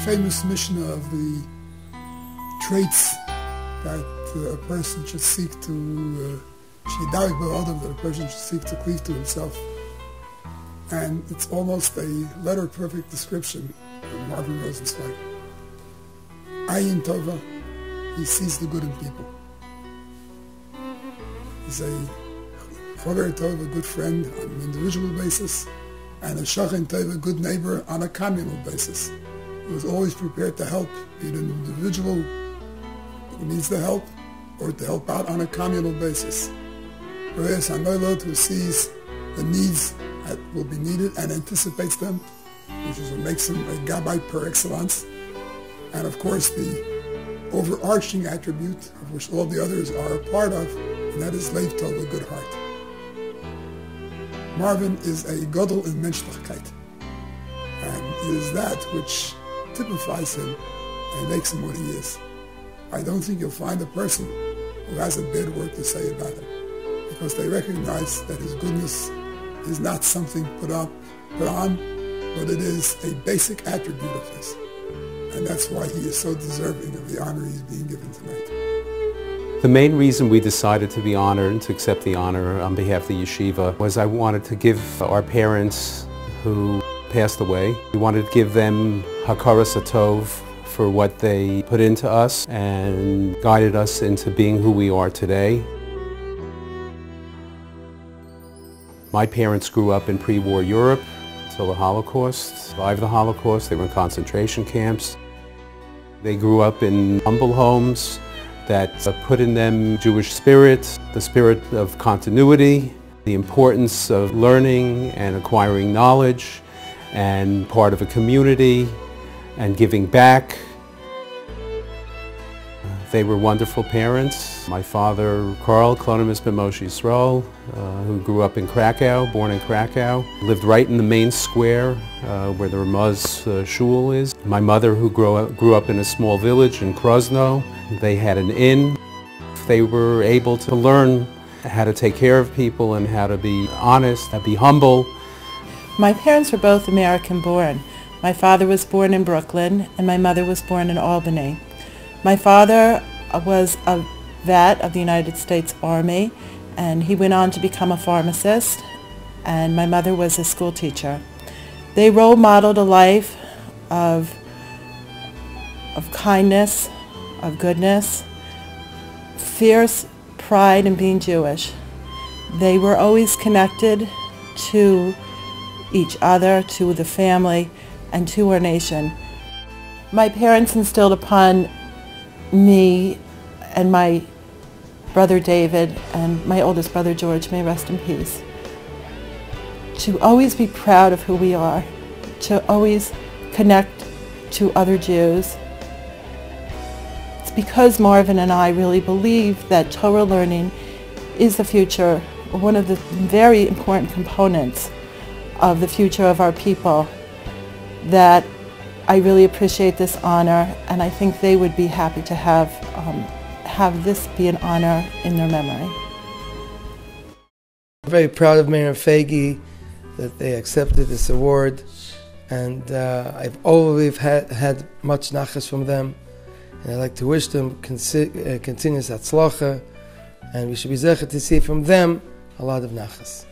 famous Mishnah of the traits that a person should seek to, that a person should seek to cleave to himself. And it's almost a letter-perfect description of Marvin Rosenzweig. Ayin Tova, he sees the good in people. He's a Chover Tov, a good friend on an individual basis, and a Shachin Tov, a good neighbor on a communal basis. He was always prepared to help, be it an individual who needs the help, or to help out on a communal basis. Whereas Hanoilot, who sees the needs that will be needed and anticipates them, which is what makes him a Gabbai per excellence. And of course the overarching attribute of which all the others are a part of, and that is Leiv Tov, a good heart. Marvin is a Godel in Menschlichkeit, and it is that which typifies him and makes him what he is. I don't think you'll find a person who has a bad word to say about him, because they recognize that his goodness is not something put on, but it is a basic attribute of his. And that's why he is so deserving of the honor he's being given tonight. The main reason we decided to be honored and to accept the honor on behalf of the Yeshiva was I wanted to give our parents who passed away, we wanted to give them Hakaras Hatov for what they put into us and guided us into being who we are today. My parents grew up in pre-war Europe until the Holocaust, survived the Holocaust. They were in concentration camps. They grew up in humble homes that put in them Jewish spirit, the spirit of continuity, the importance of learning and acquiring knowledge, and part of a community, and giving back. They were wonderful parents. My father, Kollel, Klonemis Ben Moshe Yisrael, who grew up in Krakow, born in Krakow, lived right in the main square where the Ramaz shul is. My mother, who grew up in a small village in Krosno, they had an inn. They were able to learn how to take care of people and how to be honest, to be humble. My parents were both American-born. My father was born in Brooklyn and my mother was born in Albany. My father was a vet of the United States Army, and he went on to become a pharmacist, and my mother was a school teacher. They role modeled a life of kindness, of goodness, fierce pride in being Jewish. They were always connected to each other, to the family, and to our nation. My parents instilled upon me and my brother David and my oldest brother George, may rest in peace, to always be proud of who we are, to always connect to other Jews. It's because Marvin and I really believe that Torah learning is the future, one of the very important components of the future of our people, that I really appreciate this honor, and I think they would be happy to have this be an honor in their memory. I'm very proud of Mayor Faigy that they accepted this award, and I've always had much nachas from them, and I'd like to wish them continuous hatzlacha, and we should be zecher to see from them a lot of nachas.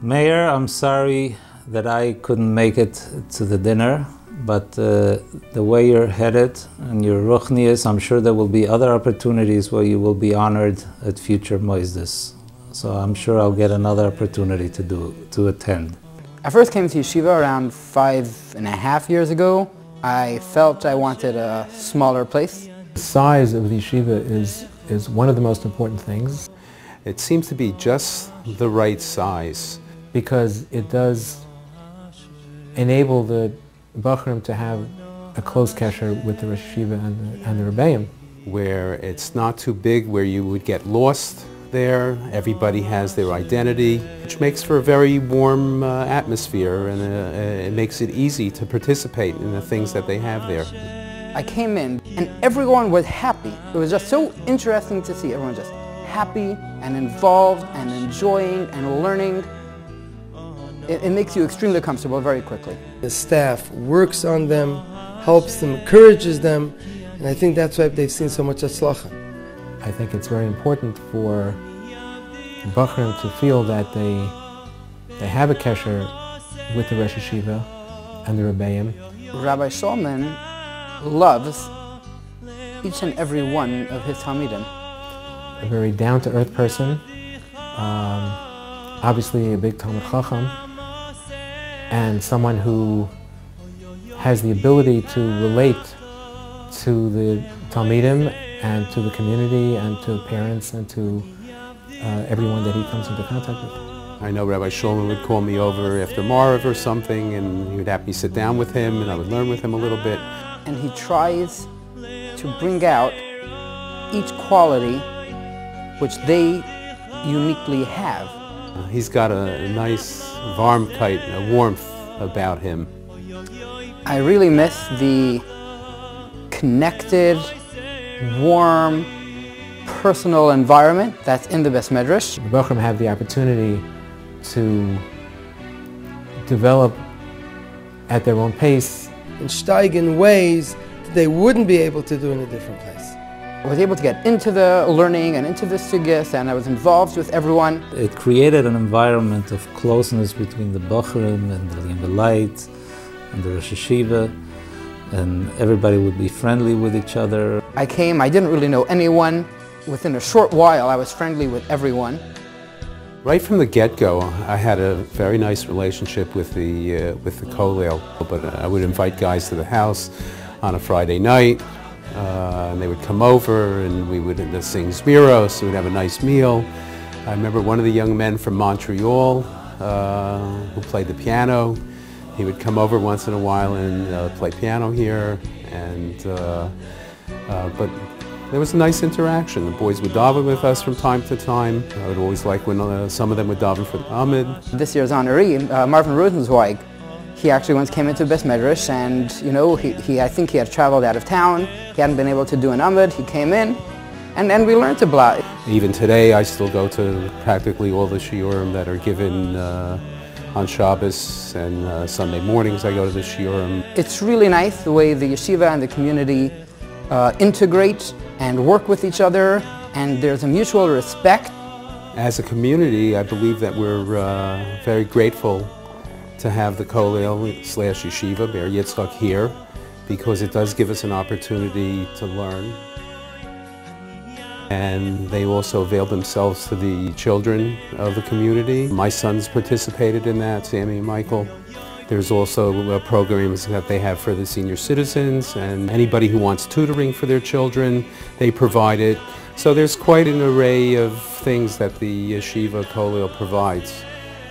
Mayor, I'm sorry that I couldn't make it to the dinner, but the way you're headed and your ruchnius, I'm sure there will be other opportunities where you will be honored at future moizdes. So I'm sure I'll get another opportunity to attend. I first came to Yeshiva around 5.5 years ago. I felt I wanted a smaller place. The size of the Yeshiva is one of the most important things. It seems to be just the right size, because it does enable the Bachrim to have a close kesher with the Rosh Yeshiva and the Rebbeim. where it's not too big where you would get lost there. Everybody has their identity, which makes for a very warm atmosphere, and it makes it easy to participate in the things that they have there. I came in and everyone was happy. It was just so interesting to see everyone just happy and involved and enjoying and learning. it makes you extremely comfortable very quickly. The staff works on them, helps them, encourages them, and I think that's why they've seen so much atzlacha. I think it's very important for Bachrim to feel that they have a kesher with the Rosh Yeshiva and the Rebbeim. Rabbi Shulman loves each and every one of his Talmidim. A very down-to-earth person, obviously a big Talmid Chacham, and someone who has the ability to relate to the Talmidim and to the community and to parents and to everyone that he comes into contact with. I know Rabbi Shulman would call me over after Marv or something, and he would have me sit down with him, and I would learn with him a little bit. And he tries to bring out each quality which they uniquely have. He's got a nice Warmkeit, a warmth about him. I really miss the connected, warm, personal environment that's in the Beis Medrash. The Bachrim have the opportunity to develop at their own pace And steig in ways that they wouldn't be able to do in a different place. I was able to get into the learning and into the sugyas, and I was involved with everyone. It created an environment of closeness between the Bachrim and the Light and the Rosh Yeshiva, and everybody would be friendly with each other. I came, I didn't really know anyone. Within a short while, I was friendly with everyone. Right from the get-go, I had a very nice relationship with the Kollel, but I would invite guys to the house on a Friday night, and they would come over and we would sing Zmiros, we'd have a nice meal. I remember one of the young men from Montreal who played the piano. He would come over once in a while and play piano here, and but there was a nice interaction. The boys would daven with us from time to time. I would always like when some of them would daven for the Amid. This year's honoree, Marvin Rosenzweig, he actually once came into Beis Medrash, and I think he had traveled out of town. He hadn't been able to do an Amid. He came in, and we learned to blah. Even today, I still go to practically all the shiurim that are given on Shabbos, and Sunday mornings I go to the shiurim. It's really nice the way the yeshiva and the community integrate and work with each other, and there's a mutual respect. As a community, I believe that we're very grateful to have the Kollel/Yeshiva, Ber Yitzchok, here, because it does give us an opportunity to learn. And they also avail themselves to the children of the community. My sons participated in that, Sammy and Michael. There's also programs that they have for the senior citizens, and anybody who wants tutoring for their children, they provide it. So there's quite an array of things that the Yeshiva Kollel provides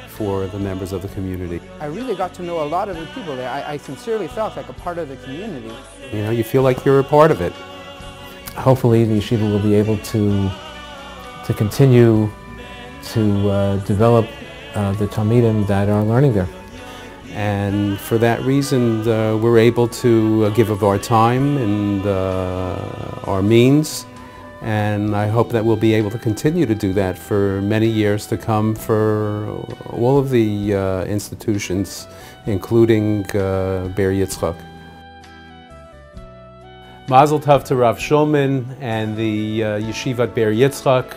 for the members of the community. I really got to know a lot of the people there. I sincerely felt like a part of the community. You know, you feel like you're a part of it. Hopefully the yeshiva will be able to continue to develop the Talmidim that are learning there. And for that reason, we're able to give of our time and our means, and I hope that we'll be able to continue to do that for many years to come for all of the institutions, including Ber Yitzchok. Mazel Tov to Rav Shulman and the Yeshivat Ber Yitzchok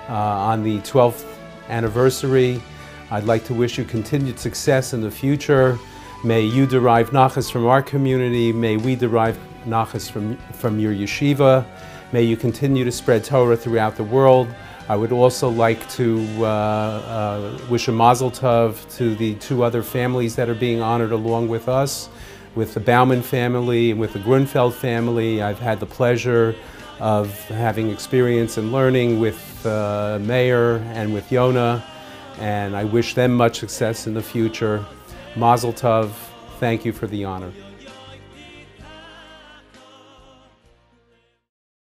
on the 12th anniversary. I'd like to wish you continued success in the future. May you derive nachas from our community. May we derive nachas from your yeshiva. May you continue to spread Torah throughout the world. I would also like to wish a mazel tov to the two other families that are being honored along with us, with the Baumann family and with the Grunfeld family. I've had the pleasure of having experience and learning with Meir and with Yonah, and I wish them much success in the future. Mazel tov. Thank you for the honor.